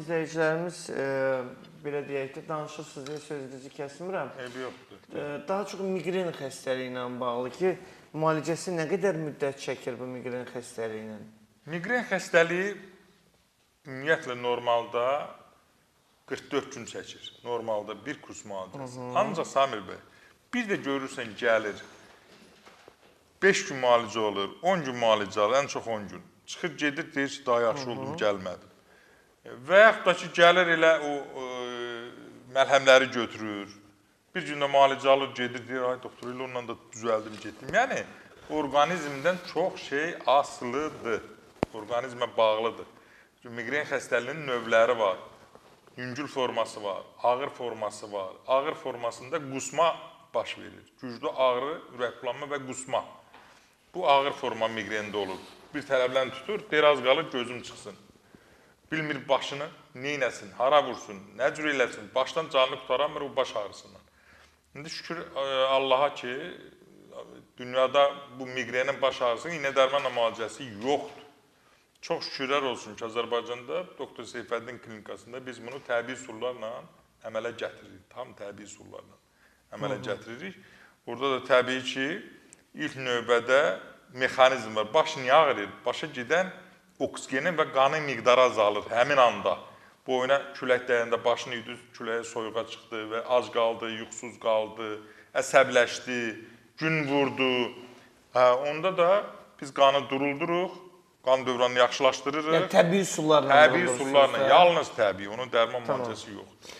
izləyicilərimiz, belə deyək ki, danışırsınız, deyə sözünüzü kəsmirəm. Yoxdur. Daha çox migren xəstəliyi ilə bağlı ki, müalicəsi nə qədər müddət çəkir bu migren xəstəliyinin? Migren xəstəliyi ümumiyyətlə normalda 44 gün çəkir. Normalda bir kurs müalicəsi. Ancaq Samir bəy, bir də görürsən gəlir, 5 gün müalicə olur, 10 gün müalicə alır, ən çox 10 gün. Çıxır, gedir, deyir ki, daha yaxşı oldum, gəlmədim. Və yaxud da ki, gəlir elə o məlhəmləri götürür. Bir gündə müalicə alır, gedir, deyir, ay doktor, ilə onunla da düzəldim, getdim. Yəni, orqanizmdən çox şey asılıdır, orqanizmə bağlıdır. Migren xəstəliyinin növləri var, yüngül forması var, ağır forması var. Ağır formasında qusma baş verir. Güclü ağrı, ürəkbulanma və qusma. Bu ağır forma migrende olur. Bir tərəfdən tutur, biraz qalır, gözüm çıxsın. Bilmir başını neynəsin, hara vursun, nə cür eləsin, başdan canını qutaramır o baş ağrısından. İndi şükür Allaha ki, dünyada bu migrenin baş ağrısının iğnə dərmanla müalicəsi yoxdur. Çox şükürlər olsun ki, Azərbaycanda Doktor Seyfəddin klinikasında biz bunu təbii üsullarla əmələ gətiririk. Tam təbii üsullarla əmələ gətiririk. Orada da təbii ki, ilk növbədə mexanizm var. Baş niyə ağrıyır? Başa gedən oksigenin və qanın miqdarı azalır həmin anda. Boyuna külək dəyəndə başını yuduz, küləyə soyuğa çıxdı və ac qaldı, yuxusuz qaldı, əsəbləşdi, gün vurdu. Onda da biz qanı durulduruq, qan dövranını yaxşılaşdırırıq. Yəni təbii üsullarla. Təbii üsullarla, yalnız təbii, onun dərman müalicəsi yoxdur.